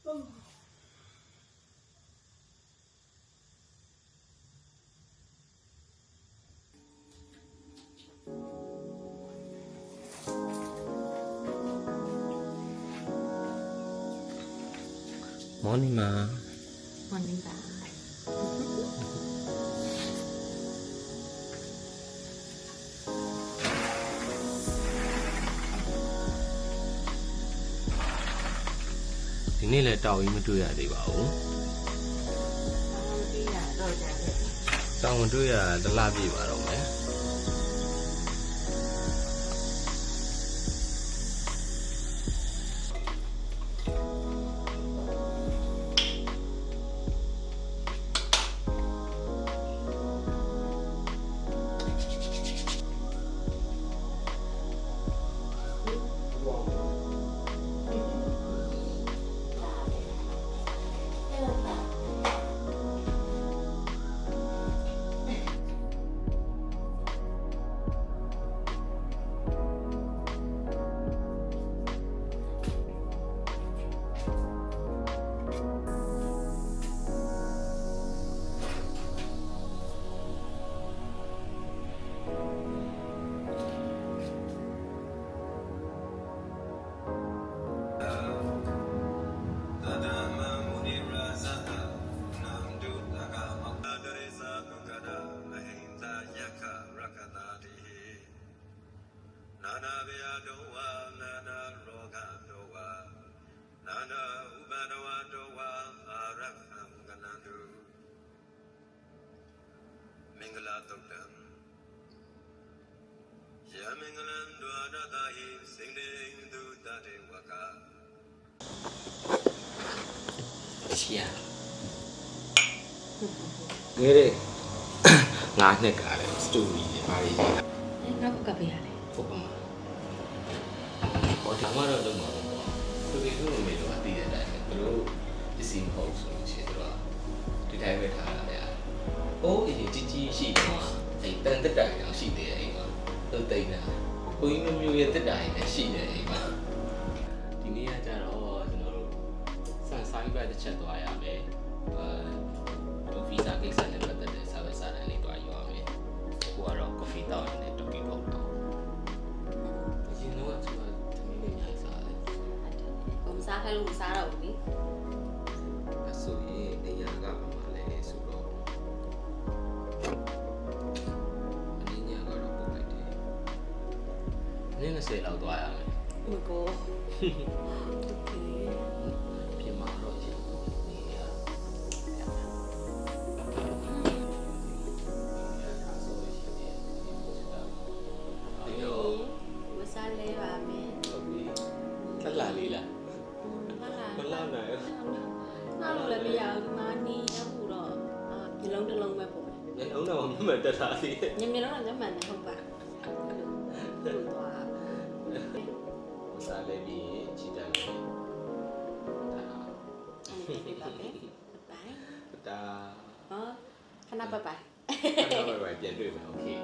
Morning ma. Morning ba. ဒီနေ့လည်းတောင်းရင်မတွေ့ရသေးပါဘူးတောင်းတွေ့ရတလားပြည့်ပါတော့မယ်Chia nghe đây ngã này cả đấy story bài gì nó có cà phê à phục mà có thằng mà đâu đâu mà tôi biết tôi mình đâu đi đấy tôi đi xin hỗ trợ chuyện đó thì thay về thằng này ô thì chi xí mà thì tên tất cả những xí đấy mà tôi tin là tôi nhiều nhiều tất cả những xí đấy mà thì nghe ra đó san sai về để chết tôi à mẹ tôi visa cái sản phẩm để sao về sản này tôi yêu mẹ qua đó coffee tao này tôi kêu bốc tao chỉ nói là mình đi hay sao cũng xa hay luôn xa đâu đi à số gì để nhà gặp mà lại số đó anh nhà gặp đó cũng vậy đi nên là sẽ lâu tuổi à mẹ ôi cô rất là lý là con lao này nó là bây giờ mà đi nó phụ rồi thì lông mà phụ nên uống đâu mà mình thật thì nhưng mà nó là cái mình không phải phụ tòa sao lại bị chỉ rằng ta kenapa pak kenapa pak jadi oke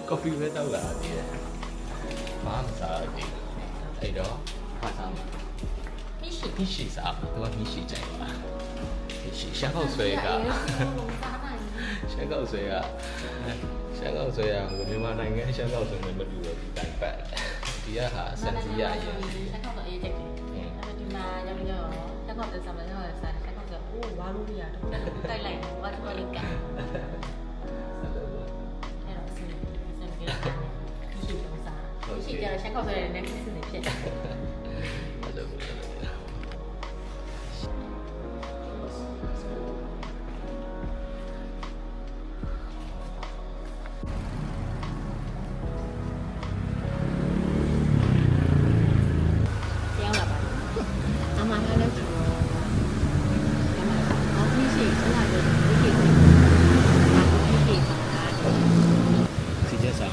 coffee với tao là gì đấy má sợ gì thầy đó hoa sao mi xì sao tôi mi xì chạy mà mi xì sáng không xuôi cả sáng không xuôi à người miền Nam này nghe sáng không xuôi người mình vừa bị đánh bại thì hả sáng gì à vậy sáng không xuôi chạy nhưng mà giờ sáng không xuôi xong rồi sáng không xuôi quá luôn bây giờ tay lạnh quá tôi lên cả chị giờ là sáng còn rồi nên xin để chuyện Siang là bạn ama hai lớp ama có cái gì cũng là được cái gì mà cái gì mà xin chào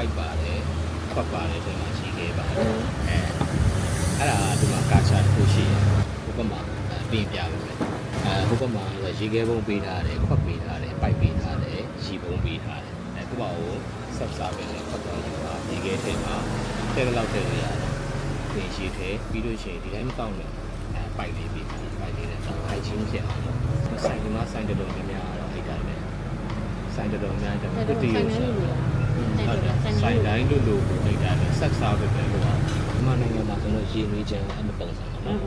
white ပါတယ်ခွက်ပါတယ်ဒီမှာရှိခဲ့ပါတယ်အဲ့ဒါဒီမှာကာချာတစ်ခုရှိတယ်ဟိုဘက်မှာပြင်ပြပါမယ်ဟိုဘက်မှာရေခဲပုံပေးထားတယ်ခွက်ပေးထားတယ်ပိုက်ပေးထားတယ်ရှီပုံပေးထားတယ်သူ့ဘာကိုဆက်စားပဲနဲ့ခွက်တော်ယူပါရေခဲထဲမှာထဲလောက်ထဲရတယ်ပြင်ရှိထဲပြီးလို့ရှိရင်ဒီတိုင်းမကောက်နဲ့ပိုက်လေးပြီးပိုက်လေးနဲ့တော့ခိုင်ချင်းဖြစ်အောင်ဆိုင်ဒီမှာဆိုင်တော်များများတော့အဲ့တိုင်းပဲဆိုင်တော်များတယ်ကုတီရောဆိုင်တိုင်းတို့လိုလိုက်တာလေဆက်စားပဲပဲလို့ပါဒီမှာနိုင်ငံမှာဆိုတော့ရေနွေးချမ်းအမပုံစံပါနော်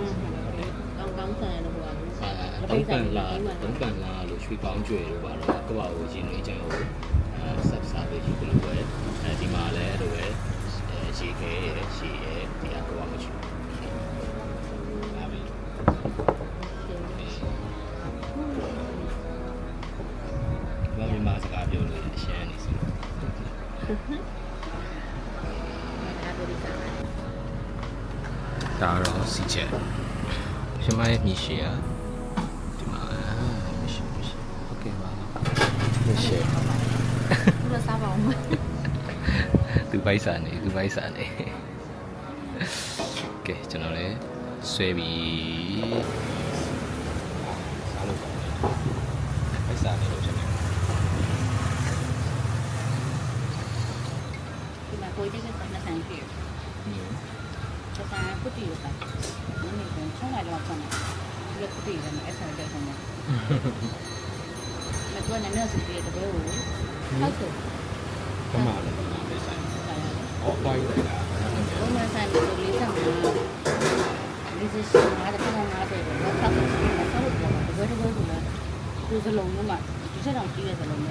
ကောင်းဆန်လို့ပြောတာ တုံးပန်လာလို့ရွှေကောင်းကျွယ်လို့ပါတော့ကိုယ့်ဘာကိုရေနွေးချမ်းကိုဆက်စားပဲဒီလိုပဲဒီမှာလည်းအဲ့လိုပဲရေခဲရရှည်ရဒီအကောမရှိဘူးဒါပဲဘာမှမစကားပြောလို့ရှမ်းနေစီဒါတော့စီချက်ရှင်မရဲ့မြရှိရဒီမှာမရှိโอเคပါမြရှိ ဘယ်စားပါဦးသူပိုက်စာနေကဲကျွန်တော်လည်းဆွဲပြီးစားလို့ပါပိုက်စာနေလို့ကျွန်တော်ဒီမှာကိုကြီးကစားနေဆိုင်ပြီ这三不对的，我那个从来就要看的，这个不对的，那啥叫什么？那个那面是别的不有，好吃。干嘛的？没晒。哦，坏的呀。我们晒的是里上的，里是洗拿的，不能拿这个，我他不是那啥都不好，这个是了，就是弄的嘛，就是让几月是弄的。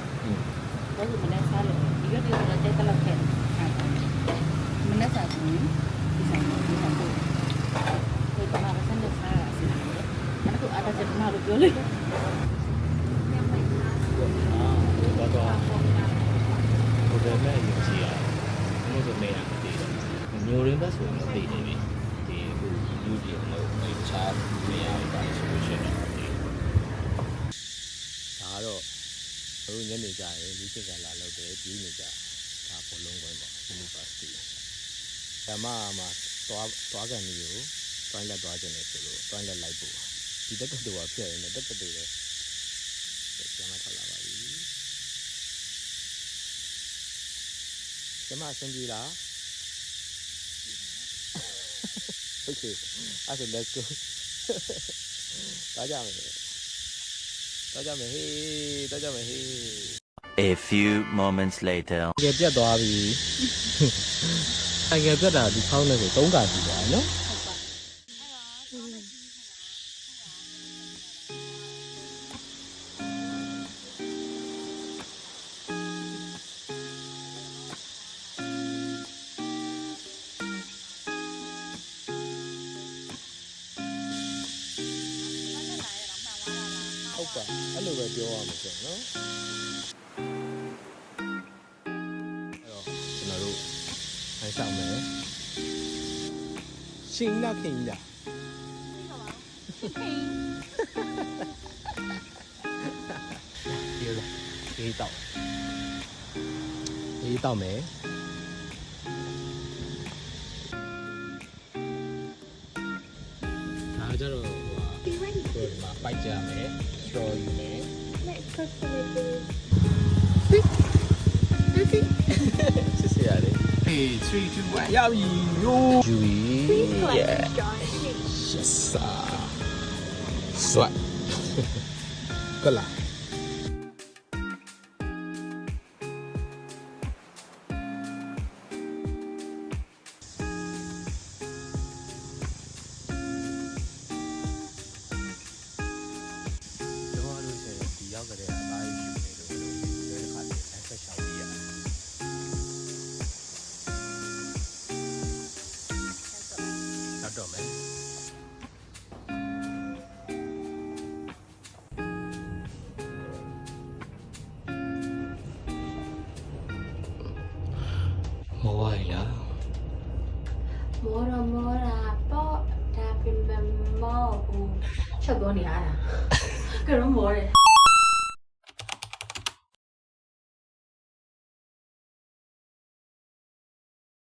我是没来啥了，一个地方在得了钱，没来啥东西。ဒီမှာဆန်းတဲ့စားရစီတယ်။အဲ့ဒါကကျွန်တော်တို့ပြောလိုက်။တော့ဟိုတယ်မဲ့ယူစီရ။ဘယ်လိုနေရမသိတော့။မျိုးရင်းဘက်ဆိုရင်သိနေပြီ။ဒီအခုယူဒီတော့ဒီချာနေရတာဆိုလို့ရှိရင်ဒါတော့တို့ညနေကြရင်ဒီစိတ်ကလာလောက်တယ်ပြီးနေကြဒါဘောလုံးပွဲပေါ့ University ။ဓမ္မမှာသွားကန်မျိုးကိုတိုင်းလက်သွားခြင်းနဲ့ဆိုလို့တိုင်းလက်လိုက်ပို့ဒီတက်ကတူကဖြစ်ရင်တက်ကတူလည်းကျမထွက်လာပါပြီကျမအဆင်ပြေလား Okay အဲ့ဒါ let's go သွားကြမယ်ဟေးA few moments later ကြပြတ်သွားပြီအငယ်ပြတ်တာဒီခေါင်းနဲ့ဆို3ခါရှိသွားတယ်နော်ဟုတ်ပါအဲ့လိုပဲပြောရမှာဆိုနော်အဲ့တော့ကျွန်တော်တို့ထိုင်ဆောင်မယ်ရှင်လာခင်ရဒီလိုအေးတောက်မယ်ဒါကြတော့ဟိုဒီမှာပိုက်ကြမယ် straw ယူမယ် 谢谢啊你。Hey, 3, 2, 1，要赢哟！注意，yes 啊，帅，过来。တော့မယ်မောဝိုင်လားမောတာပေါ့ဒါပြင်မမောဘူးချက်တော့နေရတာကတော့မောတယ်